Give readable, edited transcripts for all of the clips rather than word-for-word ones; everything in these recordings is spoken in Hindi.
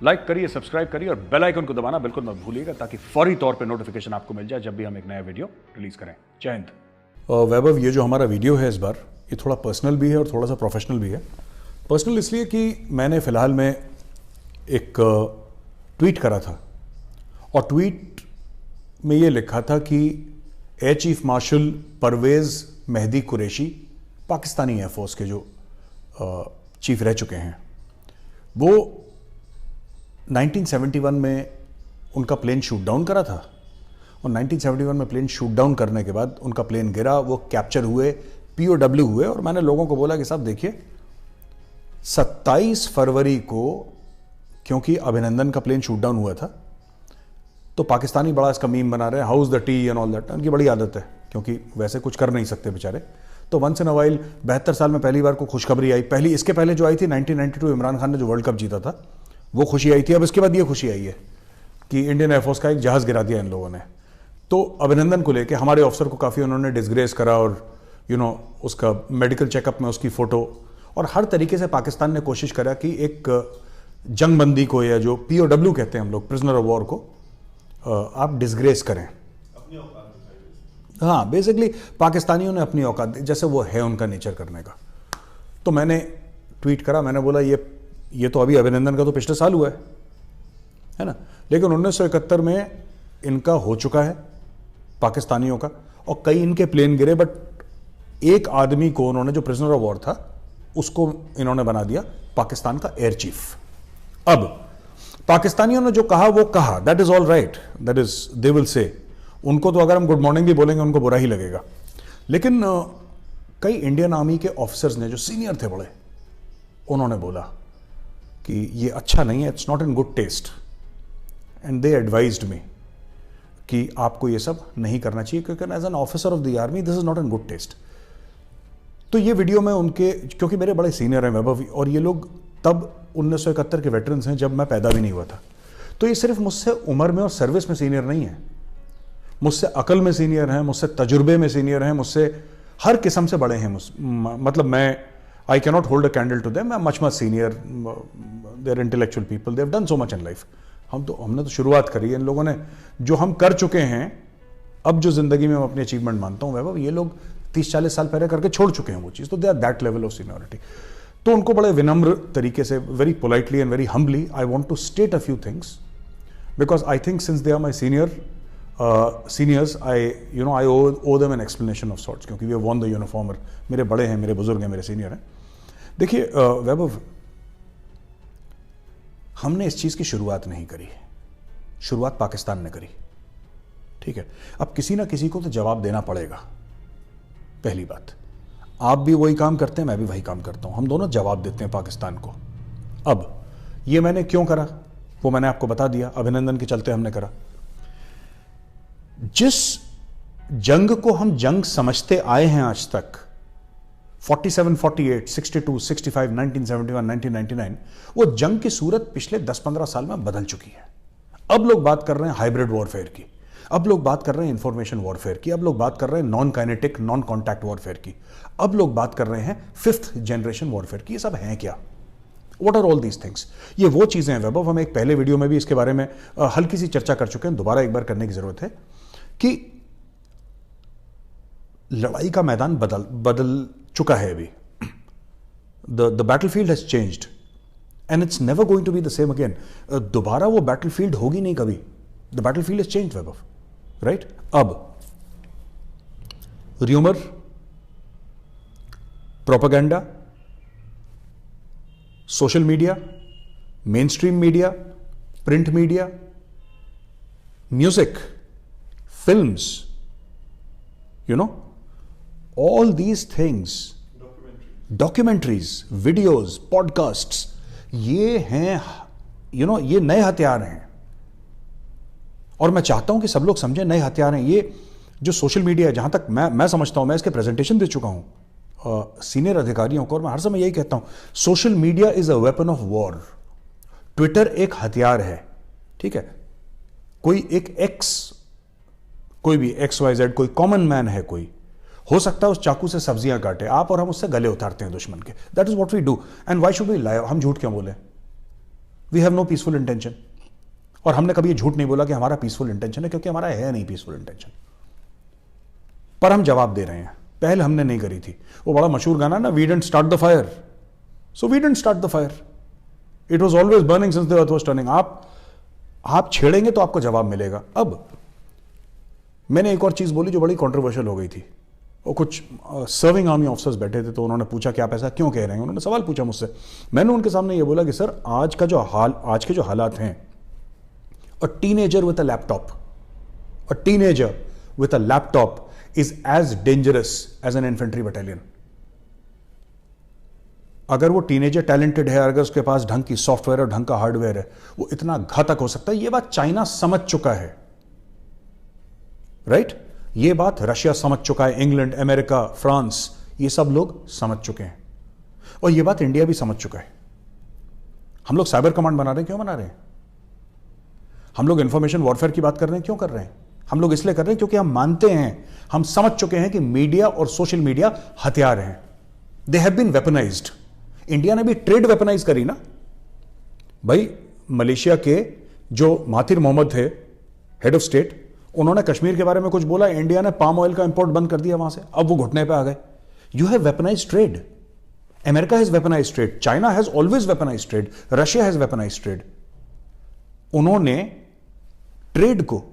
लाइक करिए, सब्सक्राइब करिए और बेल आइकन को दबाना बिल्कुल मत भूलिएगा ताकि फौरी तौर पे नोटिफिकेशन आपको मिल जाए जब भी हम एक नया वीडियो रिलीज करें। जय हिंद। वैभव, ये जो हमारा वीडियो है इस बार, ये थोड़ा पर्सनल भी है और थोड़ा सा प्रोफेशनल भी है। पर्सनल इसलिए कि मैंने फ़िलहाल में एक ट्वीट करा था और ट्वीट में ये लिखा था कि air chief marshal Parvez Mehdi Qureshi, Pakistani air force के जो चीफ रह चुके हैं, वो 1971 में उनका प्लेन शूट डाउन करा था और 1971 में प्लेन शूट डाउन करने के बाद उनका प्लेन गिरा, वो कैप्चर हुए, POW हुए। और मैंने लोगों को बोला कि साहब देखिए, 27 फरवरी को, क्योंकि अभिनंदन का प्लेन शूट डाउन हुआ था, तो पाकिस्तानी बड़ा इसका मीम बना रहे हैं, house the T and all that. उनकी बड़ी आदत है, क्योंकि वैसे कुछ कर नहीं सकते बेचारे। तो वंस इन अ वाइल 72 साल में पहली बार को खुशखबरी आई। पहली, इसके पहले जो आई थी 1992 इमरान खान ने जो वर्ल्ड कप जीता था, वो खुशी आई थी। अब इसके बाद ये खुशी आई है कि इंडियन एयरफोर्स का एक जहाज गिरा दिया इन लोगों ने। तो अभिनंदन को लेके हमारे ऑफिसर को काफ़ी उन्होंने डिसग्रेस करा और उसका मेडिकल चेकअप में उसकी फ़ोटो, और हर तरीके से पाकिस्तान ने कोशिश करा कि एक जंगबंदी को, या जो POW कहते हैं हम लोग, प्रिजनर ऑफ वॉर को, आप डिसग्रेस करें। हाँ, बेसिकली पाकिस्तानियों ने अपनी औकात, जैसे वो है उनका नेचर करने का। तो मैंने ट्वीट करा, मैंने बोला ये तो अभी अभिनंदन का तो पिछले साल हुआ है ना, लेकिन 1971 में इनका हो चुका है पाकिस्तानियों का, और कई इनके प्लेन गिरे, बट एक आदमी को उन्होंने, जो प्रिजनर ऑफ वॉर था, उसको इन्होंने बना दिया पाकिस्तान का एयर चीफ। अब पाकिस्तानियों ने जो कहा वो कहा, that is all right, that is they will say. उनको तो अगर हम गुड मॉर्निंग भी बोलेंगे उनको बुरा ही लगेगा। लेकिन कई इंडियन आर्मी के ऑफिसर्स ने, जो सीनियर थे बड़े, उन्होंने बोला कि ये अच्छा नहीं है, it's not in good taste, and they advised me कि आपको ये सब नहीं करना चाहिए, क्योंकि as an officer of the army this is not in good taste. तो ये वीडियो में उनके, क्योंकि मेरे बड़े सीनियर हैं वैभव, और ये लोग तब 1971 के वेटरन्स हैं जब मैं पैदा भी नहीं हुआ था। तो ये सिर्फ मुझसे उम्र में और सर्विस में सीनियर नहीं है, मुझसे अकल में सीनियर हैं, मुझसे तजुर्बे में सीनियर हैं, मुझसे हर किस्म से बड़े हैं। मतलब मैं, I can not hold a candle to them, I am much senior, they are intellectual people, they have done so much in life. हमने तो शुरुआत करी है, इन लोगों ने जो हम कर चुके हैं, अब जो जिंदगी में मैं अपनी अचीवमेंट मानता हूँ वैभव, ये लोग 30-40 साल पहले करके छोड़ चुके हैं वो चीज़। तो they are that level of seniority. तो उनको बड़े विनम्र तरीके से, very politely and very humbly, I want to state a few things, because I think since they are my seniors, I owe them an explanation of sorts, क्योंकि we have worn the uniform, और मेरे बड़े हैं, मेरे बुजुर्ग हैं, मेरे सीनियर हैं। देखिए वैभव, हमने इस चीज़ की शुरुआत नहीं करी, शुरुआत पाकिस्तान ने करी, ठीक है। अब किसी ना किसी को तो जवाब देना पड़ेगा। पहली बात, आप भी वही काम करते हैं, मैं भी वही काम करता हूं, हम दोनों जवाब देते हैं पाकिस्तान को। अब ये मैंने क्यों करा वो मैंने आपको बता दिया, अभिनंदन के चलते हमने करा। जिस जंग को हम जंग समझते आए हैं आज तक, 47, 48, 62, 65, 1971, 1999, वो जंग की सूरत पिछले 10-15 साल में बदल चुकी है। अब लोग बात कर रहे हैं हाइब्रिड वॉरफेयर की, अब लोग बात कर रहे हैं इंफॉर्मेशन वॉरफेयर की, अब लोग बात कर रहे हैं non kinetic, non contact warfare की, अब लोग बात कर रहे हैं 5th जनरेशन वॉरफेयर की। ये सब हैं क्या? What are all these things? ये वो चीजें हैं वैभव, हम एक पहले वीडियो में भी इसके बारे में हल्की सी चर्चा कर चुके हैं, दोबारा एक बार करने की जरूरत है कि लड़ाई का मैदान बदल चुका है अभी। The battlefield has changed and it's never going to be the same again. दोबारा वो बैटलफील्ड होगी नहीं कभी। The battlefield has changed Vaibhav, right? अब rumour, propaganda, social media, mainstream media, print media, music, films, all these things, documentaries, videos, podcasts, ये हैं, ये नए हथियार हैं। और मैं चाहता हूं कि सब लोग समझें नए हथियार हैं। ये जो सोशल मीडिया है, जहां तक मैं समझता हूं, मैं इसके प्रेजेंटेशन दे चुका हूं सीनियर अधिकारियों को, और मैं हर समय यही कहता हूं, social media is a weapon of war. Twitter एक हथियार है, ठीक है। कोई एक कोई भी XYZ, कोई कॉमन मैन है, कोई हो सकता है उस चाकू से सब्जियां काटे, आप और हम उससे गले उतारते हैं दुश्मन के। That is what we do, and why should we lie? हम झूठ क्यों बोले? We have no peaceful intention. और हमने कभी ये झूठ नहीं बोला कि हमारा पीसफुल इंटेंशन है, क्योंकि हमारा है नहीं पीसफुल इंटेंशन। पर हम जवाब दे रहे हैं। पहल हमने नहीं करी थी। वो बड़ा मशहूर गाना ना, we didn't start the fire, so we didn't start the fire, it was always burning since the earth was turning. आप छेड़ेंगे तो आपको जवाब मिलेगा। अब मैंने एक और चीज बोली जो बड़ी कंट्रोवर्शियल हो गई थी। और कुछ सर्विंग आर्मी ऑफिसर्स बैठे थे, तो उन्होंने पूछा कि आप ऐसा क्यों कह रहे हैं। उन्होंने सवाल पूछा मुझसे। मैंने उनके सामने ये बोला कि सर, आज के जो हालात हैं, a teenager with a laptop is as dangerous as an infantry battalion. अगर वो टीनेजर टैलेंटेड है, अगर उसके पास ढंग की सॉफ्टवेयर और ढंग का हार्डवेयर है, वो इतना घातक हो सकता है। ये बात चाइना समझ चुका है, राइट? ये बात रशिया समझ चुका है, इंग्लैंड, अमेरिका, फ्रांस, ये सब लोग समझ चुके हैं। और ये बात इंडिया भी समझ चुका है। हम लोग साइबर कमांड बना रहे हैं, क्यों बना रहे हैं? हम लोग इंफॉर्मेशन वॉरफेयर की बात कर रहे हैं, क्यों कर रहे हैं? हम लोग इसलिए कर रहे हैं क्योंकि हम मानते हैं, हम समझ चुके हैं कि मीडिया और सोशल मीडिया हथियार हैं। They have been weaponized. India ने भी ट्रेड वेपनाइज करी ना भाई। मलेशिया के जो महाथिर मोहम्मद थे, हेड ऑफ स्टेट, उन्होंने कश्मीर के बारे में कुछ बोला, इंडिया ने पाम ऑयल का इंपोर्ट बंद कर दिया वहां से। अब वो घुटने पे आ गए। You have weaponize trade. America has weaponize trade, China has always weaponize trade, Russia has weaponize trade. उन्होंने ट्रेड को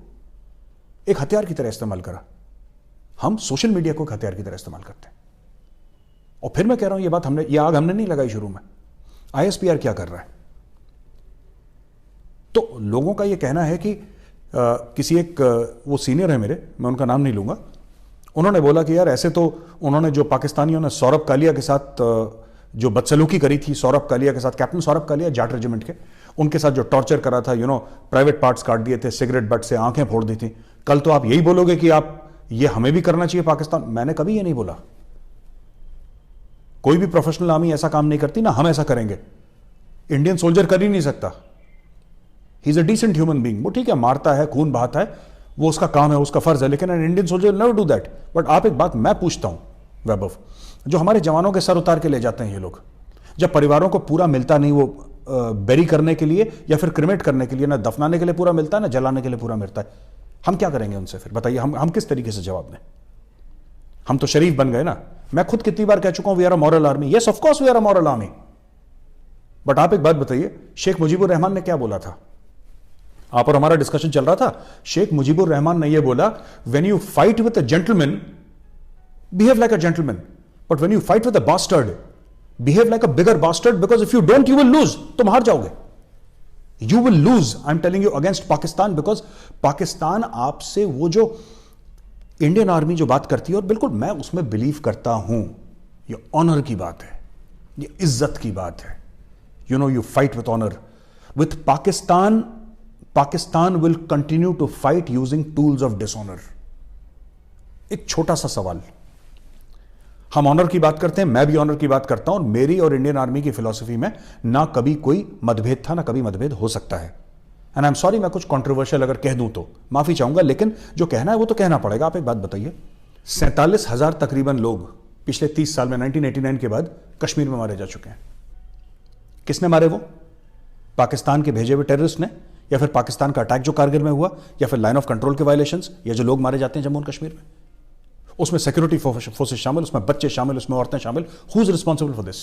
एक हथियार की तरह इस्तेमाल करा। हम सोशल मीडिया को एक हथियार की तरह इस्तेमाल करते हैं। और फिर मैं कह रहा हूं, ये आग हमने नहीं लगाई शुरू में। आईएसपीआर क्या कर रहा है? तो लोगों का ये कहना है कि किसी एक वो सीनियर है मेरे, मैं उनका नाम नहीं लूंगा, उन्होंने बोला कि यार ऐसे तो उन्होंने जो पाकिस्तानियों ने सौरभ कालिया के साथ जो बदसलूकी करी थी, सौरभ कालिया के साथ, कैप्टन सौरभ कालिया जाट रेजिमेंट के, उनके साथ जो टॉर्चर करा था, प्राइवेट पार्ट्स काट दिए थे, सिगरेट बट से आंखें फोड़ दी थी, कल तो आप यही बोलोगे कि आप ये हमें भी करना चाहिए पाकिस्तान। मैंने कभी ये नहीं बोला। कोई भी प्रोफेशनल आर्मी ऐसा काम नहीं करती, ना हम ऐसा करेंगे। इंडियन सोल्जर कर ही नहीं सकता। He is a decent human being. वो ठीक है, मारता है, खून बहाता है, वो उसका काम है, उसका फर्ज है, लेकिन an Indian soldier never do that. But आप एक बात मैं पूछता हूं वैभव, जो हमारे जवानों के सर उतार के ले जाते हैं ये लोग, जब परिवारों को पूरा मिलता नहीं, वो बेरी करने के लिए या फिर क्रिमेट करने के लिए, ना दफनाने के लिए पूरा मिलता है, ना जलाने के लिए पूरा मिलता है, हम क्या करेंगे उनसे? फिर बताइए, हम किस तरीके से जवाब दें? हम तो शरीफ बन गए ना। मैं खुद कितनी बार कह चुका हूं, we are a moral army. Yes, of course we are a moral army. But आप एक बात बताइए, शेख मुजीबुर रहमान ने क्या बोला था? आप और हमारा डिस्कशन चल रहा था, शेख मुजीबुर रहमान ने यह बोला, when you fight with a gentleman, behave like a gentleman, but when you fight with a bastard, behave like a bigger bastard, because if you don't you will lose. तुम हार जाओगे, you will lose, I am telling you, against Pakistan. Because Pakistan आपसे, वो जो इंडियन आर्मी जो बात करती है, और बिल्कुल मैं उसमें बिलीव करता हूं, ये ऑनर की बात है, ये इज्जत की बात है। You fight with honour. With Pakistan will continue to fight using tools of dishonour. एक छोटा सा सवाल, हम ऑनर की बात करते हैं, मैं भी ऑनर की बात करता हूं, और मेरी और इंडियन आर्मी की फिलॉसफी में ना कभी कोई मतभेद था, ना कभी मतभेद हो सकता है। एंड आई एम सॉरी, मैं कुछ कंट्रोवर्शियल अगर कह दूं तो माफी चाहूंगा, लेकिन जो कहना है वो तो कहना पड़ेगा। आप एक बात बताइए, 47,000 तकरीबन लोग पिछले 30 साल में 1989 के बाद कश्मीर में मारे जा चुके हैं। किसने मारे? वो पाकिस्तान के भेजे हुए टेररिस्ट ने, या फिर पाकिस्तान का अटैक जो कारगिल में हुआ, या फिर लाइन ऑफ कंट्रोल के वायलेशंस, या जो लोग मारे जाते हैं जम्मू एंड कश्मीर में, उसमें सिक्योरिटी फोर्सेस शामिल, उसमें बच्चे शामिल, उसमें औरतें शामिल। Who is responsible for this?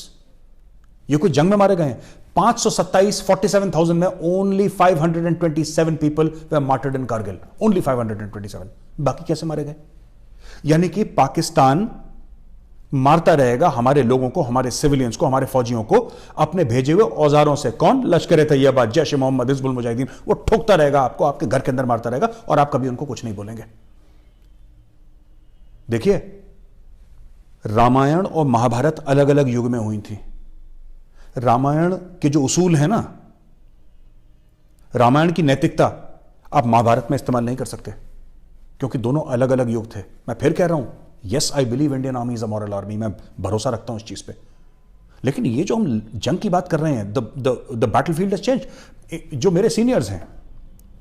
ये कोई जंग में मारे गए हैं? 47,000 में only 527 people were martyred in Kargil, only 527। बाकी कैसे मारे गए? यानी कि पाकिस्तान मारता रहेगा हमारे लोगों को, हमारे सिविलियंस को, हमारे फौजियों को अपने भेजे हुए औजारों से। कौन? लश्कर-ए-तैयबा, जैश मोहम्मद, हिजबुल मुजाहिदीन। वो ठोकता रहेगा आपको, आपके घर के अंदर मारता रहेगा, और आप कभी उनको कुछ नहीं बोलेंगे। देखिए, रामायण और महाभारत अलग अलग युग में हुई थी। रामायण के जो उसूल है ना, रामायण की नैतिकता आप महाभारत में इस्तेमाल नहीं कर सकते, क्योंकि दोनों अलग अलग युग थे। मैं फिर कह रहा हूं, yes I believe Indian army is a moral army, मैं भरोसा रखता हूं इस चीज पे। लेकिन ये जो हम जंग की बात कर रहे हैं, द बैटलफील्ड हैज चेंज्ड। जो मेरे सीनियर्स हैं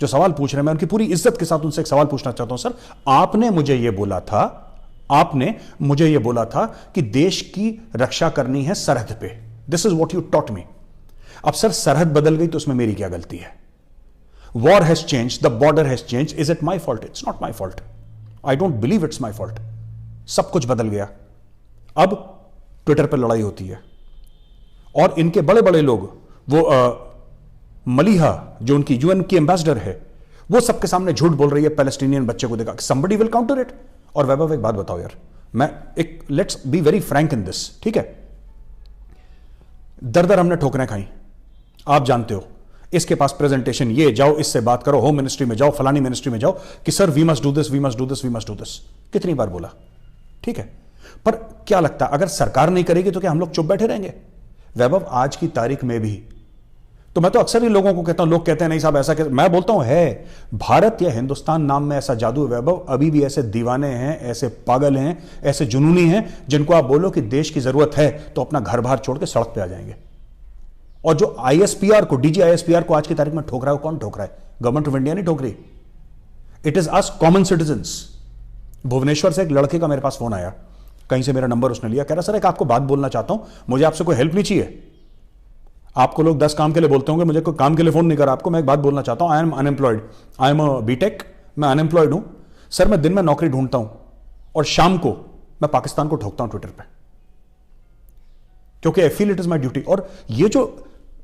जो सवाल पूछ रहे हैं, मैं उनकी पूरी इज्जत के साथ उनसे एक सवाल पूछना चाहता हूं। सर, आपने मुझे यह बोला था कि देश की रक्षा करनी है सरहद पे। This is what you taught me. अब सर सरहद बदल गई तो उसमें मेरी क्या गलती है? War has change, the border has change, is it my fault? It's not my fault, I don't believe it's my fault. सब कुछ बदल गया। अब ट्विटर पर लड़ाई होती है और इनके बड़े बड़े लोग, वो मलिहा जो उनकी यूएन की एम्बेसडर है, वो सबके सामने झूठ बोल रही है पैलेस्टीनियन बच्चे को देखा, समबडी विल काउंटर इट। और वैभव एक बात बताओ यार, मैं एक let's be very Frank in this, ठीक है? दर दर हमने ठोकरें खाई, आप जानते हो। इसके पास प्रेजेंटेशन, ये जाओ इससे बात करो, होम मिनिस्ट्री में जाओ, फलानी मिनिस्ट्री में जाओ कि sir we must do this, we must do this, we must do this. कितनी बार बोला, ठीक है? पर क्या लगता है अगर सरकार नहीं करेगी तो क्या हम लोग चुप बैठे रहेंगे? वैभव आज की तारीख में भी, तो मैं तो अक्सर ही लोगों को कहता हूं, लोग कहते हैं नहीं साहब ऐसा कैसे, मैं बोलता हूं है भारत या हिंदुस्तान नाम में ऐसा जादू है वैभव, अभी भी ऐसे दीवाने हैं, ऐसे पागल हैं, ऐसे जुनूनी हैं, जिनको आप बोलो कि देश की जरूरत है तो अपना घर बार छोड़ के सड़क पे आ जाएंगे। और जो आईएसपीआर को, डीजी आईएसपीआर को आज की तारीख में ठोक रहा है, कौन ठोक रहा है? गवर्नमेंट ऑफ इंडिया नहीं ठोक रही, it is us common citizens. Bhubaneswar से एक लड़के का मेरे पास फोन आया, कहीं से मेरा नंबर उसने लिया, कह रहा सर एक आपको बात बोलना चाहता हूं, मुझे आपसे कोई हेल्प नहीं चाहिए। आपको लोग 10 काम के लिए बोलते होंगे, मुझे कोई काम के लिए फोन नहीं करा आपको, मैं एक बात बोलना चाहता हूं, I am unemployed, I am a BTech, मैं अनएम्प्लॉयड हूं सर, मैं दिन में नौकरी ढूंढता हूं और शाम को मैं पाकिस्तान को ठोकता हूं ट्विटर पे, क्योंकि I feel it is my duty. और ये जो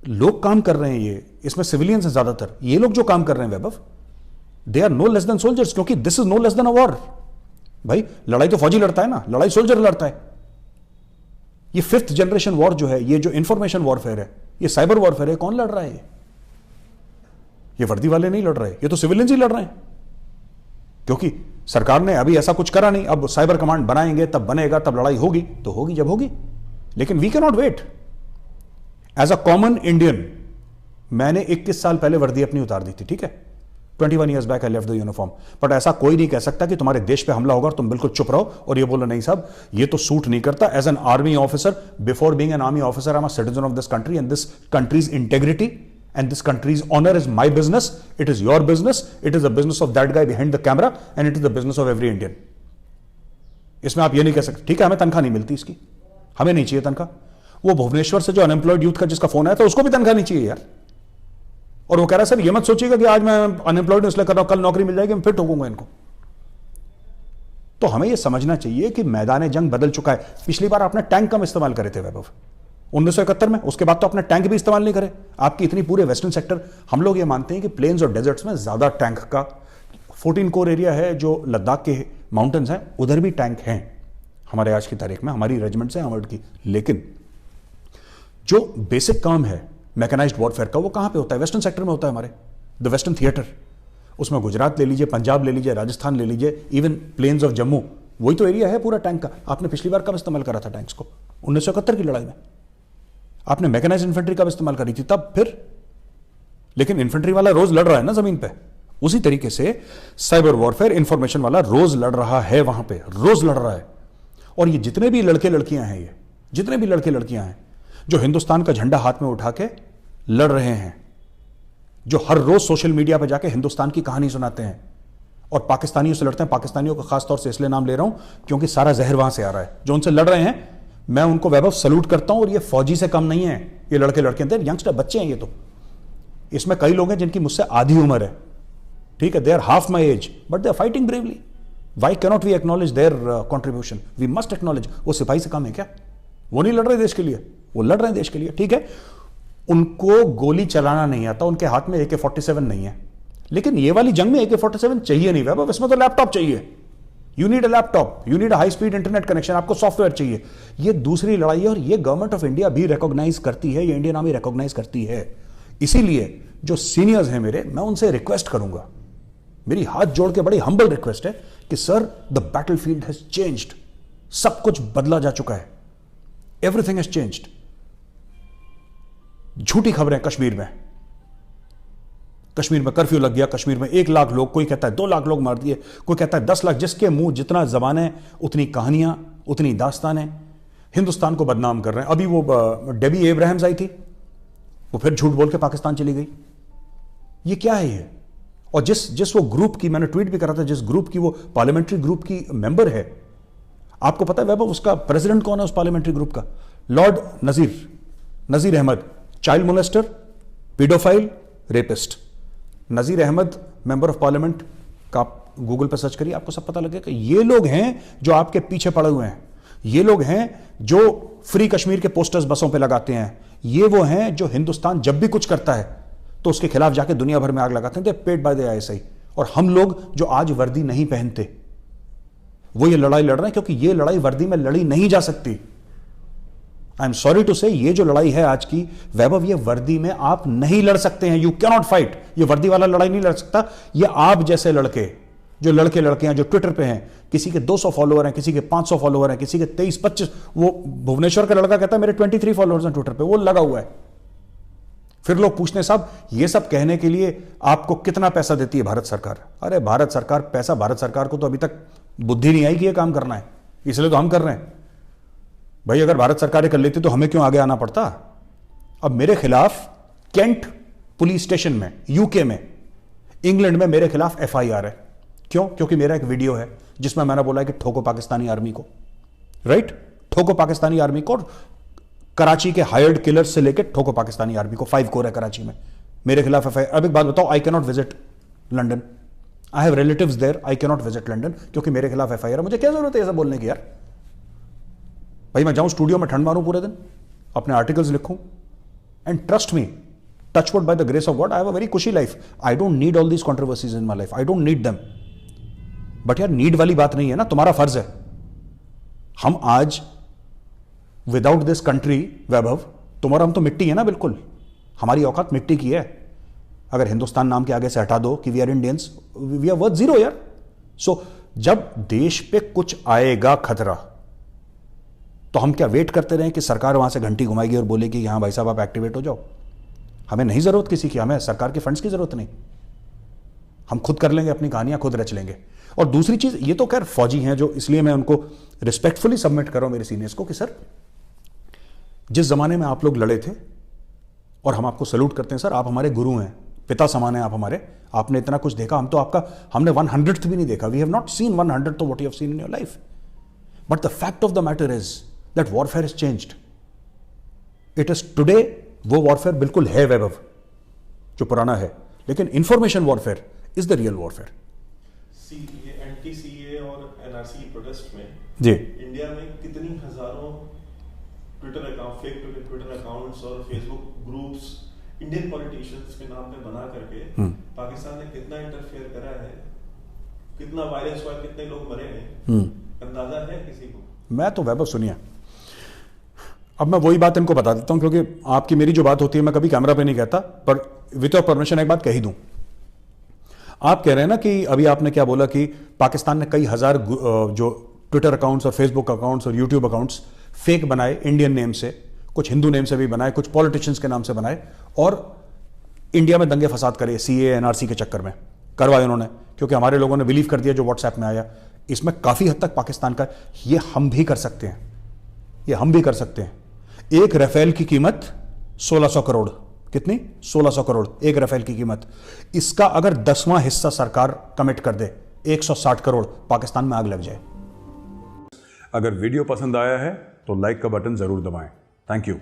लोग काम कर रहे हैं, ये इसमें सिविलियंस हैं ज्यादातर, ये लोग जो काम कर रहे हैं Vaibhav, they are no less than soldiers, क्योंकि this is no less than a war. भाई लड़ाई तो फौजी लड़ता है ना, लड़ाई सोल्जर लड़ता है। ये 5th जनरेशन वॉर जो है, ये जो इंफॉर्मेशन वॉरफेयर है, ये साइबर वॉरफेयर है, कौन लड़ रहा है? ये वर्दी वाले नहीं लड़ रहे, ये तो सिविलियंस ही लड़ रहे हैं, क्योंकि सरकार ने अभी ऐसा कुछ करा नहीं। अब साइबर कमांड बनाएंगे, तब बनेगा, तब लड़ाई होगी, तो होगी जब होगी, लेकिन we can not wait. As a common Indian, मैंने 21 साल पहले वर्दी अपनी उतार दी थी, ठीक है? 21 years back I left the uniform. But ऐसा कोई नहीं कह सकता कि तुम्हारे देश पे हमला होगा और तुम बिल्कुल चुप रहो और ये बोलो नहीं साहब ये तो सूट नहीं करता। As an army officer, before being an army officer, I am a citizen of this country and this country's integrity and this country's honour is my business, it is your business, it is the business of that guy behind the camera and it is the business of every Indian. इसमें आप ये नहीं कह सकते ठीक है हमें तनख्वाह नहीं मिलती इसकी, हमें नहीं चाहिए तनख्वाह। वो भुवनेश्वर से जो अनएम्प्लॉयड यूथ का जिसका फोन आया था उसको भी तनख्वाह नहीं चाहिए यार, और वो कह रहा है सर ये मत सोचिएगा कि आज मैं अनएम्प्लॉयड इसलिए कर रहा हूं, कल नौकरी मिल जाएगी मैं फिर ठोकूंगा इनको। तो हमें यह समझना चाहिए कि मैदान जंग बदल चुका है। पिछली बार आपने टैंक कम इस्तेमाल करे थे वैभव, 1971 में, उसके बाद तो आपने टैंक भी इस्तेमाल नहीं करे। आपकी इतनी पूरे वेस्टर्न सेक्टर, हम लोग ये मानते हैं कि प्लेन्स और डेजर्ट्स में ज्यादा टैंक का 14 कोर एरिया है जो लद्दाख के माउंटेन्स हैं, उधर भी टैंक हैं हमारे आज की तारीख में, हमारी रेजिमेंट से आर्मर्ड की। लेकिन जो बेसिक काम है मैकेनाइज्ड वॉरफेयर का, वो कहां पे होता है? वेस्टर्न सेक्टर में होता है, हमारे द वेस्टर्न थिएटर। उसमें गुजरात ले लीजिए, पंजाब ले लीजिए, राजस्थान ले लीजिए, इवन प्लेन्स ऑफ जम्मू, वही तो एरिया है पूरा टैंक का। आपने पिछली बार कब इस्तेमाल करा था टैंक्स को? 1971 की लड़ाई में। आपने मैकेनाइज्ड इन्फेंट्री कब इस्तेमाल करी थी? तब। फिर लेकिन इन्फेंट्री वाला रोज लड़ रहा है ना जमीन पे। उसी तरीके से साइबर वॉरफेयर इंफॉर्मेशन वाला रोज लड़ रहा है, वहां पे रोज लड़ रहा है। और ये जितने भी लड़के लड़कियां हैं, ये जितने भी लड़के लड़कियां हैं जो हिंदुस्तान का झंडा हाथ में उठा के लड़ रहे हैं, जो हर रोज सोशल मीडिया पर जाके हिंदुस्तान की कहानी सुनाते हैं और पाकिस्तानियों से लड़ते हैं। पाकिस्तानियों का खासतौर से इसलिए नाम ले रहा हूं क्योंकि सारा जहर वहां से आ रहा है। जो उनसे लड़ रहे हैं, मैं उनको वैभव सल्यूट करता हूं, और ये फौजी से कम नहीं है, ये लड़के लड़के यंगस्टर बच्चे हैं। ये तो इसमें कई लोग हैं जिनकी मुझसे आधी उम्र है, ठीक है, they are half my age, but they are fighting bravely. Why cannot we acknowledge their contribution? We must acknowledge. वो सिपाही से कम है क्या? वो नहीं लड़ रहे देश के लिए, वो लड़ रहे हैं देश के लिए, ठीक है। उनको गोली चलाना नहीं आता, उनके हाथ में AK-47 नहीं है, लेकिन ये वाली जंग में AK-47 चाहिए नहीं वैभव, इसमें तो लैपटॉप चाहिए। You need a laptop, you need a high speed internet connection, आपको सॉफ्टवेयर चाहिए। ये दूसरी लड़ाई है और ये गवर्नमेंट ऑफ इंडिया भी रिकॉग्नाइज करती है, ये इंडियन आर्मी रिकॉग्नाइज करती है। इसीलिए जो सीनियर्स हैं मेरे, मैं उनसे रिक्वेस्ट करूंगा, मेरी हाथ जोड़ के बड़ी हम्बल रिक्वेस्ट है कि sir the battlefield has changed, सब कुछ बदला जा चुका है, एवरीथिंग हैज चेंज्ड। झूठी खबरें कश्मीर में कर्फ्यू लग गया, कश्मीर में 1 लाख लोग, कोई कहता है 2 लाख लोग मार दिए, कोई कहता है 10 लाख। जिसके मुंह जितना जबानें उतनी कहानियां, उतनी दास्तानें, हिंदुस्तान को बदनाम कर रहे हैं। अभी वो डेबी एब्राहम्स आई थी, वो फिर झूठ बोल के पाकिस्तान चली गई। ये क्या है ये? और जिस वो ग्रुप की, मैंने ट्वीट भी करा था, जिस ग्रुप की वो पार्लियामेंट्री ग्रुप की मेंबर है, आपको पता है वैभव उसका प्रेसिडेंट कौन है उस पार्लियामेंट्री ग्रुप का? Lord Nazir Ahmed, child molester, paedophile, rapist. Nazir Ahmed member of parliament का आप गूगल पर सर्च करिए, आपको सब पता लगेगा। ये लोग हैं जो आपके पीछे पड़े हुए हैं, ये लोग हैं जो फ्री कश्मीर के पोस्टर्स बसों पे लगाते हैं, ये वो हैं जो हिंदुस्तान जब भी कुछ करता है तो उसके खिलाफ जाके दुनिया भर में आग लगाते हैं, पेड बाय द आईएसआई। और हम लोग जो आज वर्दी नहीं पहनते वो ये लड़ाई लड़ रहे हैं, क्योंकि ये लड़ाई वर्दी में लड़ी नहीं जा सकती। आई एम सॉरी टू से, ये जो लड़ाई है आज की वैभव, ये वर्दी में आप नहीं लड़ सकते हैं। यू कैन नॉट फाइट, ये वर्दी वाला लड़ाई नहीं लड़ सकता। ये आप जैसे लड़के, जो लड़के हैं जो ट्विटर पे हैं, किसी के 200 फॉलोअर हैं, किसी के 500 फॉलोअर हैं, किसी के 23-25। वो भुवनेश्वर का लड़का कहता है मेरे 23 फॉलोअर्स हैं ट्विटर पे, वो लगा हुआ है। फिर लोग पूछते हैं साहब ये सब कहने के लिए आपको कितना पैसा देती है भारत सरकार? अरे भारत सरकार, पैसा भारत सरकार को तो अभी तक बुद्धि नहीं आई कि ये काम करना है, इसलिए तो हम कर रहे हैं। भाई अगर भारत सरकार कर लेती तो हमें क्यों आगे आना पड़ता? अब मेरे खिलाफ केंट पुलिस स्टेशन में, यूके में, इंग्लैंड में मेरे खिलाफ एफआईआर है। क्यों? क्योंकि मेरा एक वीडियो है जिसमें मैंने बोला है कि ठोको पाकिस्तानी आर्मी को, राइट? ठोको पाकिस्तानी आर्मी को, कराची के हायर्ड किलर्स से लेकर ठोको पाकिस्तानी आर्मी को। 5 कोर है कराची में, मेरे खिलाफ एफआईआर। अब एक बात बताओ, I can not visit London, I have relatives there, I can not visit London, क्योंकि मेरे खिलाफ एफआईआर है। मुझे क्या जरूरत है ये सब बोलने की यार? भाई मैं जाऊं स्टूडियो में ठंड मारूं पूरे दिन, अपने आर्टिकल्स लिखूं, and trust me, touchwood by the grace of God, I have a very cushy life. I don't need all these controversies in my life, I don't need them. But यार नीड वाली बात नहीं है ना, तुम्हारा फर्ज है। हम आज विदाउट दिस कंट्री वैभव, तुम्हारा हम तो मिट्टी है ना, बिल्कुल हमारी औकात मिट्टी की है। अगर हिंदुस्तान नाम के आगे से हटा दो कि we are Indians, we are worth zero यार। सो जब देश पे कुछ आएगा खतरा तो हम क्या वेट करते रहें कि सरकार वहां से घंटी घुमाएगी और बोलेगी कि हाँ भाई साहब आप एक्टिवेट हो जाओ? हमें नहीं जरूरत किसी की, हमें सरकार के फंड्स की जरूरत नहीं। हम खुद कर लेंगे, अपनी कहानियां खुद रच लेंगे। और दूसरी चीज, ये तो खैर फौजी हैं जो, इसलिए मैं उनको रिस्पेक्टफुली सबमिट कर रहा हूं मेरे सीनियर्स को कि सर जिस जमाने में आप लोग लड़े थे, और हम आपको सैल्यूट करते हैं सर, आप हमारे गुरु हैं, पिता समान हैं आप हमारे। आपने इतना कुछ देखा, हम तो आपका, हमने 100th भी नहीं देखा। We have not seen 100th तो what you have seen in your life. But the fact of the matter is that warfare is changed. It is today, वो वॉरफेयर बिल्कुल है वैभव जो पुराना है, लेकिन information warfare is the real warfare. Anti CA और एनआरसी प्रोटेस्ट में जी इंडिया में कितनी हजारों Twitter account, fake Twitter accounts और फेसबुक ग्रुप्स इंडियन पॉलिटिशियंस के नाम पे बना करके पाकिस्तान ने कितना इंटरफेयर करा है, कितना वायलेंस हुआ, कितने लोग मरे हैं, अंदाजा है किसी को? मैं तो वैभव सुनिए, अब मैं वही बात इनको बता देता हूं, क्योंकि आपकी मेरी जो बात होती है मैं कभी कैमरा पे नहीं कहता, पर विथ योर परमिशन एक बात कही दूं। आप कह रहे हैं ना कि अभी आपने क्या बोला कि पाकिस्तान ने कई हजार जो ट्विटर अकाउंट्स और फेसबुक अकाउंट्स और यूट्यूब अकाउंट्स फेक बनाए, इंडियन नेम से, कुछ हिंदू नेम से भी बनाए, कुछ पॉलिटिशियंस के नाम से बनाए, और इंडिया में दंगे फसाद करे सीए एनआरसी के चक्कर में करवाए उन्होंने, क्योंकि हमारे लोगों ने बिलीव कर दिया जो व्हाट्सएप में आया। इसमें काफी हद तक पाकिस्तान का, ये हम भी कर सकते हैं, ये हम भी कर सकते हैं। एक राफेल की कीमत 1600 करोड़, कितनी? 1600 करोड़ एक राफेल की कीमत। इसका अगर 10वां हिस्सा सरकार कमिट कर दे, 160 करोड़, पाकिस्तान में आग लग जाए। अगर वीडियो पसंद आया है तो लाइक का बटन जरूर दबाएं। Thank you.